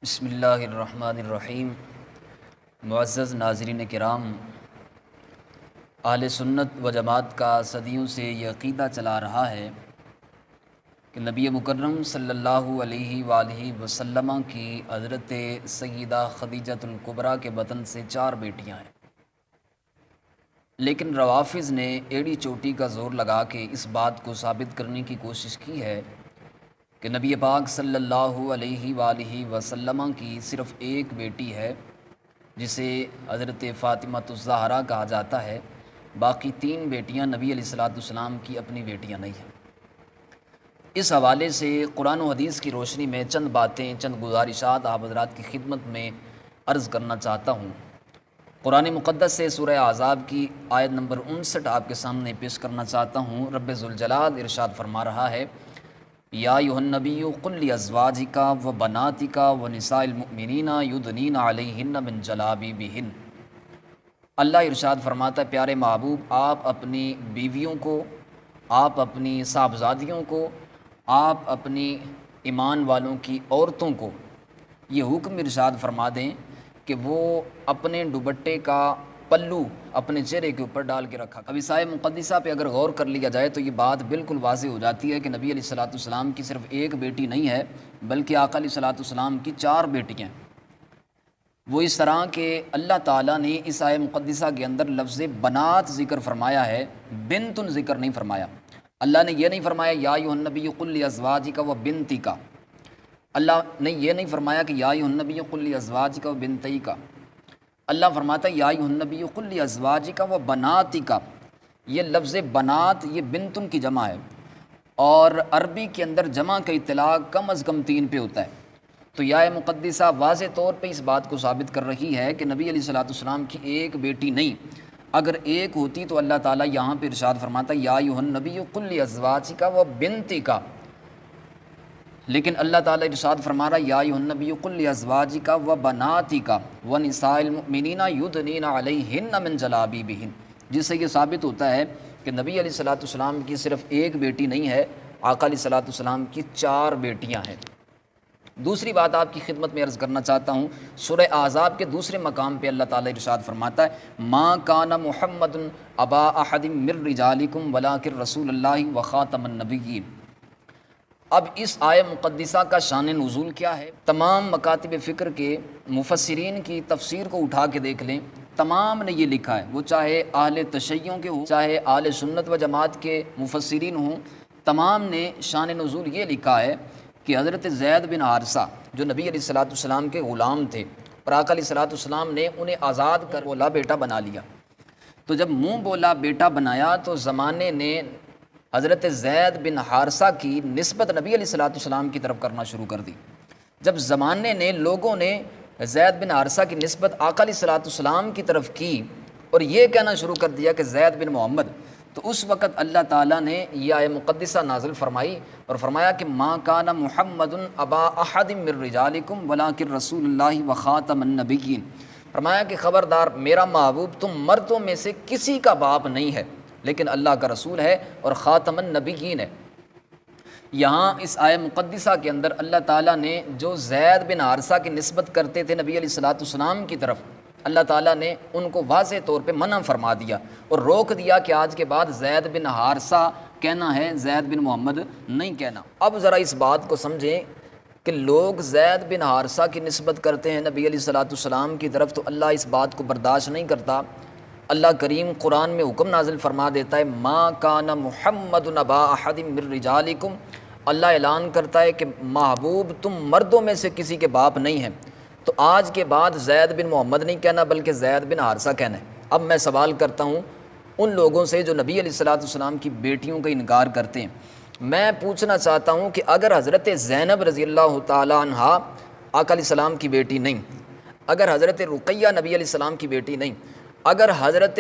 بسم اللہ الرحمن الرحیم۔ معزز ناظرین کرام، اہل سنت و جماعت کا صدیوں سے یہ عقیدہ چلا رہا ہے کہ نبی مکرم صلی اللہ علیہ وآلہ وسلم کی حضرت سیدہ خدیجۃ الکبریٰ کے بطن سے 4 بیٹیاں ہیں، لیکن روافض نے ایڑی چوٹی کا زور لگا کے اس بات کو ثابت کرنے کی کوشش کی ہے کہ نبی پاک صلی اللہ علیہ وآلہ وسلم کی صرف ایک بیٹی ہے جسے حضرت فاطمہ الزہرا کہا جاتا ہے، باقی 3 بیٹیاں نبی علیہ الصلوۃ والسلام کی اپنی بیٹیاں نہیں ہیں۔ اس حوالے سے قرآن و حدیث کی روشنی میں چند باتیں، چند گزارشات آپ حضرات کی خدمت میں عرض کرنا چاہتا ہوں۔ قرآن مقدس سے سورہ احزاب کی آیت نمبر 59 آپ کے سامنے پیش کرنا چاہتا ہوں۔ رب ذوالجلال ارشاد فرما رہا ہے، یا ایھا النبی قل لازواجک و بناتک و نساء المؤمنین یدنین علیہن من جلابیبہن۔ اللہ ارشاد فرماتا ہے، پیارے محبوب، آپ اپنی بیویوں کو، آپ اپنی صاحبزادیوں کو، آپ اپنی ایمان والوں کی عورتوں کو یہ حکم ارشاد فرما دیں کہ وہ اپنے دوپٹے کا پلو اپنے چہرے کے اوپر ڈال کے رکھا۔ اب اس آیت مقدسہ پہ اگر غور کر لیا جائے تو یہ بات بالکل واضح ہو جاتی ہے کہ نبی علیہ الصلوۃ والسلام کی صرف ایک بیٹی نہیں ہے، بلکہ آقا علیہ الصلوۃ والسلام کی 4 بیٹیاں ہیں۔ وہ اس طرح کہ اللہ تعالیٰ نے اس آیت مقدسہ کے اندر لفظ بنات ذکر فرمایا ہے، بنتن ذکر نہیں فرمایا۔ اللہ نے یہ نہیں فرمایا یا ایھا النبی قل لازواجک و بنتک، اللہ نے یہ نہیں فرمایا کہ یا ایھا النبی قل لازواجک و بنتیک۔ اللہ فرماتا ہے یا ایھا النبی قل لازواجک و بناتک۔ یہ لفظ بنات یہ بنتن کی جمع ہے، اور عربی کے اندر جمع کا اطلاق کم از کم 3 پہ ہوتا ہے۔ تو یا مقدسہ واضح طور پہ اس بات کو ثابت کر رہی ہے کہ نبی علیہ الصلوۃ والسلام کی ایک بیٹی نہیں، اگر ایک ہوتی تو اللہ تعالیٰ یہاں پہ ارشاد فرماتا ہے یا ایھا النبی قل لازواجک و بنتک، لیکن اللہ تعالیٰ ارشاد فرما رہا ہے یا ایھا النبی قل لازواجک و بناتک و نساء المؤمنین یدنین علیہن من جلابیبہن، جس سے یہ ثابت ہوتا ہے کہ نبی علیہ الصلوۃ والسلام کی صرف ایک بیٹی نہیں ہے، آقا علیہ الصلوۃ والسلام کی 4 بیٹیاں ہیں۔ دوسری بات آپ کی خدمت میں عرض کرنا چاہتا ہوں، سورہ احزاب کے دوسرے مقام پہ اللہ تعالیٰ ارشاد فرماتا ہے ما کان محمد ابا احد من رجالکم ولکن رسول اللہ وخاتم النبیین۔ اب اس آیت مقدسہ کا شان نزول کیا ہے؟ تمام مکاتب فکر کے مفسرین کی تفسیر کو اٹھا کے دیکھ لیں، تمام نے یہ لکھا ہے، وہ چاہے اہل تشیع کے ہوں، چاہے اہل سنت و جماعت کے مفسرین ہوں، تمام نے شان نزول یہ لکھا ہے کہ حضرت زید بن حارثہ جو نبی علیہ الصلوۃ والسلام کے غلام تھے، اور آقا علیہ الصلوۃ والسلام نے انہیں آزاد کر بولا بیٹا بنا لیا۔ تو جب منہ بولا بیٹا بنایا تو زمانے نے حضرت زید بن حارثہ کی نسبت نبی علیہ الصلوۃ والسلام کی طرف کرنا شروع کر دی۔ جب زمانے نے لوگوں نے زید بن حارثہ کی نسبت آقا علیہ الصلوۃ والسلام کی طرف کی اور یہ کہنا شروع کر دیا کہ زید بن محمد، تو اس وقت اللہ تعالیٰ نے یہ آیت مقدسہ نازل فرمائی اور فرمایا کہ ما کان محمد ابا احد من رجالکم ولکن رسول اللہ وخاتم النبیین۔ فرمایا کہ خبردار، میرا محبوب تم مردوں میں سے کسی کا باپ نہیں ہے، لیکن اللہ کا رسول ہے اور خاتم النبیین ہے۔ یہاں اس آیت مقدسہ کے اندر اللہ تعالیٰ نے جو زید بن حارثہ کی نسبت کرتے تھے نبی علیہ الصلوۃ والسلام کی طرف، اللہ تعالیٰ نے ان کو واضح طور پہ منع فرما دیا اور روک دیا کہ آج کے بعد زید بن حارثہ کہنا ہے، زید بن محمد نہیں کہنا۔ اب ذرا اس بات کو سمجھیں کہ لوگ زید بن حارثہ کی نسبت کرتے ہیں نبی علیہ الصلوۃ والسلام کی طرف، تو اللہ اس بات کو برداشت نہیں کرتا۔ اللہ کریم قرآن میں حکم نازل فرما دیتا ہے ما کان محمد ابا احد من رجالکم، اللہ اعلان کرتا ہے کہ محبوب تم مردوں میں سے کسی کے باپ نہیں ہیں، تو آج کے بعد زید بن محمد نہیں کہنا بلکہ زید بن حارثہ کہنا ہے۔ اب میں سوال کرتا ہوں ان لوگوں سے جو نبی علیہ الصلوۃ والسلام کی بیٹیوں کا انکار کرتے ہیں، میں پوچھنا چاہتا ہوں کہ اگر حضرت زینب رضی اللہ تعالیٰ عنہ آقا علیہ السلام کی بیٹی نہیں، اگر حضرت رقیہ نبی علیہ السلام کی بیٹی نہیں، اگر حضرت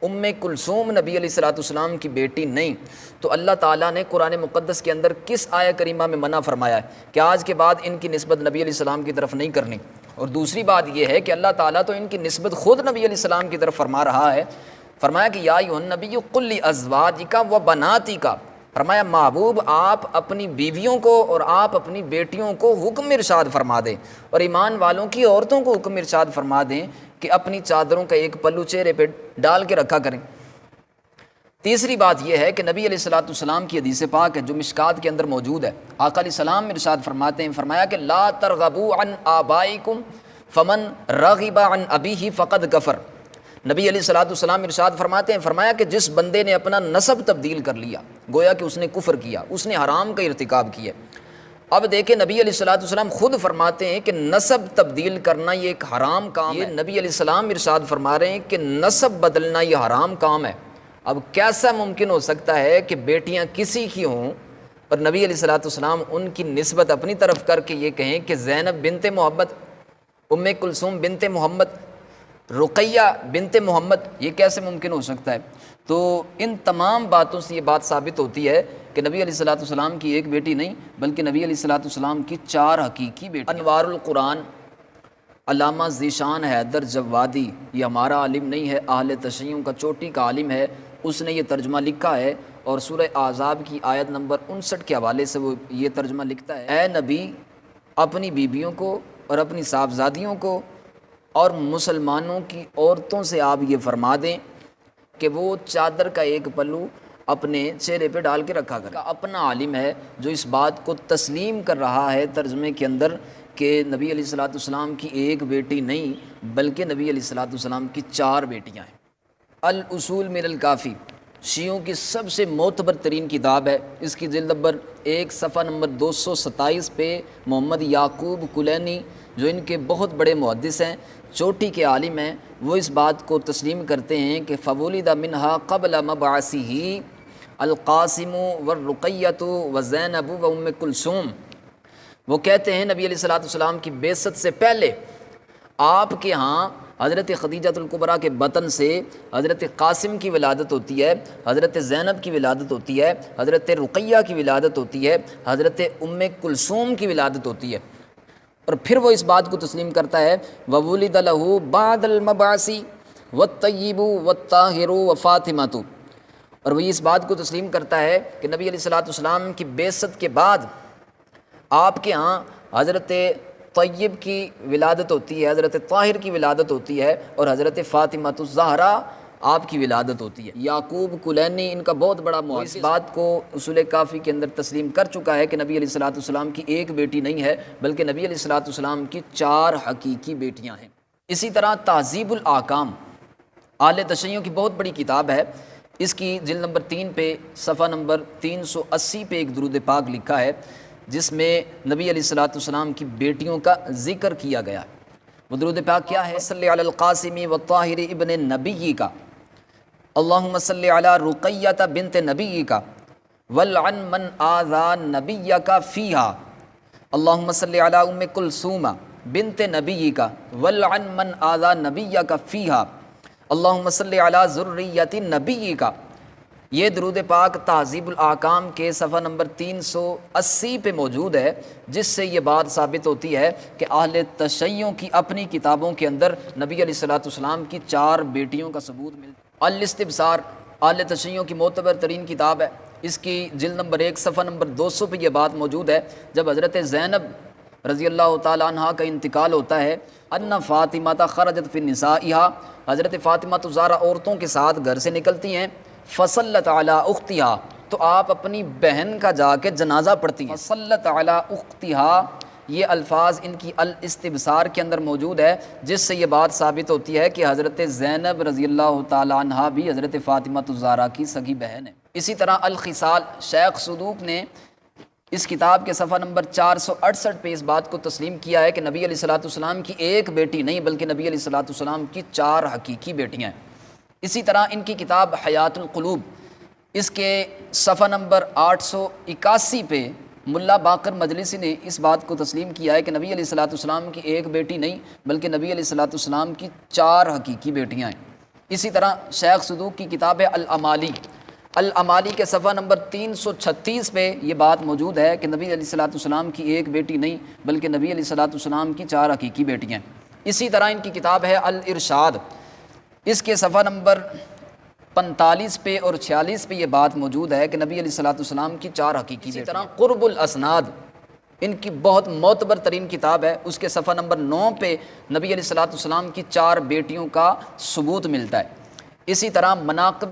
ام کلثوم نبی علیہ الصلوۃ والسلام کی بیٹی نہیں، تو اللہ تعالیٰ نے قرآن مقدس کے اندر کس آیت کریمہ میں منع فرمایا ہے کہ آج کے بعد ان کی نسبت نبی علیہ السلام کی طرف نہیں کرنی؟ اور دوسری بات یہ ہے کہ اللہ تعالیٰ تو ان کی نسبت خود نبی علیہ السلام کی طرف فرما رہا ہے، فرمایا کہ یا ایھا النبی قل لازواجک و بناتک، فرمایا محبوب آپ اپنی بیویوں کو اور آپ اپنی بیٹیوں کو حکم ارشاد فرما دیں، اور ایمان والوں کی عورتوں کو حکم ارشاد فرما دیں کہ اپنی چادروں کا ایک پلو چہرے پہ ڈال کے رکھا کریں۔ تیسری بات یہ ہے کہ نبی علیہ الصلوۃ والسلام کی حدیث پاک ہے جو مشکات کے اندر موجود ہے، آقا علیہ السلام ارشاد فرماتے ہیں، فرمایا کہ لا ترغبوا عن آبائکم فمن رغب عن ابیہ فقد کفر۔ نبی علیہ الصلوۃ والسلام ارشاد فرماتے ہیں، فرمایا کہ جس بندے نے اپنا نسب تبدیل کر لیا گویا کہ اس نے کفر کیا، اس نے حرام کا ارتکاب کیا۔ اب دیکھیں نبی علیہ الصلوۃ والسلام خود فرماتے ہیں کہ نسب تبدیل کرنا یہ ایک حرام کام ہے۔ یہ نبی علیہ السلام ارشاد فرما رہے ہیں کہ نسب بدلنا یہ حرام کام ہے۔ اب کیسا ممکن ہو سکتا ہے کہ بیٹیاں کسی کی ہوں اور نبی علیہ الصلوۃ والسلام ان کی نسبت اپنی طرف کر کے یہ کہیں کہ زینب بنت محمد، ام کلثوم بنت محمد، رقیہ بنت محمد، یہ کیسے ممکن ہو سکتا ہے؟ تو ان تمام باتوں سے یہ بات ثابت ہوتی ہے کہ نبی علیہ الصلوۃ والسلام کی ایک بیٹی نہیں بلکہ نبی علیہ الصلوۃ والسلام کی 4 حقیقی بیٹی۔ انوار القرآن علامہ ذیشان حیدر جوادی، یہ ہمارا عالم نہیں ہے، اہل تشیعوں کا چوٹی کا عالم ہے، اس نے یہ ترجمہ لکھا ہے، اور سورہ احزاب کی آیت نمبر 59 کے حوالے سے وہ یہ ترجمہ لکھتا ہے، اے نبی اپنی بیویوں کو اور اپنی صاحبزادیوں کو اور مسلمانوں کی عورتوں سے آپ یہ فرما دیں کہ وہ چادر کا ایک پلو اپنے چہرے پہ ڈال کے رکھا کرے۔ اپنا عالم ہے جو اس بات کو تسلیم کر رہا ہے ترجمے کے اندر کہ نبی علیہ الصلوۃ والسلام کی ایک بیٹی نہیں بلکہ نبی علیہ الصلوۃ والسلام کی 4 بیٹیاں ہیں۔ الاصول من الکافی شیعوں کی سب سے معتبر ترین کتاب ہے، اس کی جلد نمبر 1 صفحہ نمبر 227 پہ محمد یعقوب کلینی جو ان کے بہت بڑے محدث ہیں، چوٹی کے عالم ہیں، وہ اس بات کو تسلیم کرتے ہیں کہ فولد منہا قبل مبعثہ القاسم والرقیۃ وزینب و ام کلثوم۔ وہ کہتے ہیں نبی علیہ الصلوۃ والسلام کی بعثت سے پہلے آپ کے ہاں حضرت خدیجہ الکبریٰ کے بطن سے حضرت قاسم کی ولادت ہوتی ہے، حضرت زینب کی ولادت ہوتی ہے، حضرت رقیہ کی ولادت ہوتی ہے، حضرت ام کلثوم کی ولادت ہوتی ہے، اور پھر وہ اس بات کو تسلیم کرتا ہے وَوُلِدَ لَهُ بَعْدَ الْمَبْعَثِ وَالطَّيِّبُ وَالطَّاهِرُ وَفَاطِمَةُ، اور وہ اس بات کو تسلیم کرتا ہے کہ نبی علیہ الصلوۃ والسلام کی بعثت کے بعد آپ کے ہاں حضرت طیب کی ولادت ہوتی ہے، حضرت طاہر کی ولادت ہوتی ہے، اور حضرت فاطمہ الزہرا آپ کی ولادت ہوتی ہے۔ یعقوب کلینی ان کا بہت بڑا محدث اس بات کو اصول کافی کے اندر تسلیم کر چکا ہے کہ نبی علیہ الصلوۃ والسلام کی ایک بیٹی نہیں ہے بلکہ نبی علیہ الصلوۃ والسلام کی 4 حقیقی بیٹیاں ہیں۔ اسی طرح تہذیب الاحکام اہل تشیعوں کی بہت بڑی کتاب ہے، اس کی جلد نمبر 3 پہ صفحہ نمبر 380 پہ ایک درود پاک لکھا ہے جس میں نبی علیہ الصلوۃ والسلام کی بیٹیوں کا ذکر کیا گیا ہے۔ وہ درود پاک کیا ہے؟ صلی علی القاسم والطاہر ابن نبی کا، اللہم صلی علی رقیہ بنت نبی کا ولعن من آذا نبی کا فیہا، اللہم صلی علی ام کلثوم بنت نبی کا ولعن من آذا نبی کا فیہا، اللہم صلی علی ذریۃ نبی کا۔ یہ درود پاک تہذیب الاحکام کے صفحہ نمبر 380 پہ موجود ہے، جس سے یہ بات ثابت ہوتی ہے کہ اہل تشیعوں کی اپنی کتابوں کے اندر نبی علیہ الصلوۃ والسلام کی 4 بیٹیوں کا ثبوت ملتا ہے۔ الاستبصار اہل تشیعوں کی معتبر ترین کتاب ہے، اس کی جلد نمبر 1 صفحہ نمبر 200 پہ یہ بات موجود ہے، جب حضرت زینب رضی اللہ تعالیٰ عنہ کا انتقال ہوتا ہے، ان فاطمہ خرجت فی نسائہا، حضرت فاطمہ الزہرا عورتوں کے ساتھ گھر سے نکلتی ہیں، فصلت علی اختہا، تو آپ اپنی بہن کا جا کے جنازہ پڑھتی ہیں۔ فصلت علی اختہا، یہ الفاظ ان کی الاستبصار کے اندر موجود ہے، جس سے یہ بات ثابت ہوتی ہے کہ حضرت زینب رضی اللہ تعالیٰ عنہ بھی حضرت فاطمہ الزہرا کی سگی بہن ہے۔ اسی طرح الخصال شیخ صدوق نے اس کتاب کے صفحہ نمبر 468 پہ اس بات کو تسلیم کیا ہے کہ نبی علیہ الصلوۃ والسلام کی ایک بیٹی نہیں بلکہ نبی علیہ الصلوۃ والسلام کی 4 حقیقی بیٹیاں ہیں۔ اسی طرح ان کی کتاب حیات القلوب، اس کے صفحہ نمبر 881 پہ ملا باقر مجلسی نے اس بات کو تسلیم کیا ہے کہ نبی علیہ الصلوۃ والسلام کی ایک بیٹی نہیں بلکہ نبی علیہ الصلوۃ والسلام کی 4 حقیقی بیٹیاں ہیں۔ اسی طرح شیخ صدوق کی کتاب ہے الامالی، الامالی کے صفحہ نمبر 336 پہ یہ بات موجود ہے کہ نبی علیہ الصلوۃ والسلام کی ایک بیٹی نہیں بلکہ نبی علیہ الصلوۃ والسلام کی 4 حقیقی بیٹیاں ہیں۔ اسی طرح ان کی کتاب ہے الارشاد، اس کے صفحہ نمبر 45 پہ اور 46 پہ یہ بات موجود ہے کہ نبی علیہ الصلوۃ والسلام کی 4 حقیقی بیٹیاں۔ اسی طرح قرب الاسناد ان کی بہت معتبر ترین کتاب ہے، اس کے صفحہ نمبر 9 پہ نبی علیہ الصلوۃ والسلام کی 4 بیٹیوں کا ثبوت ملتا ہے۔ اسی طرح مناقب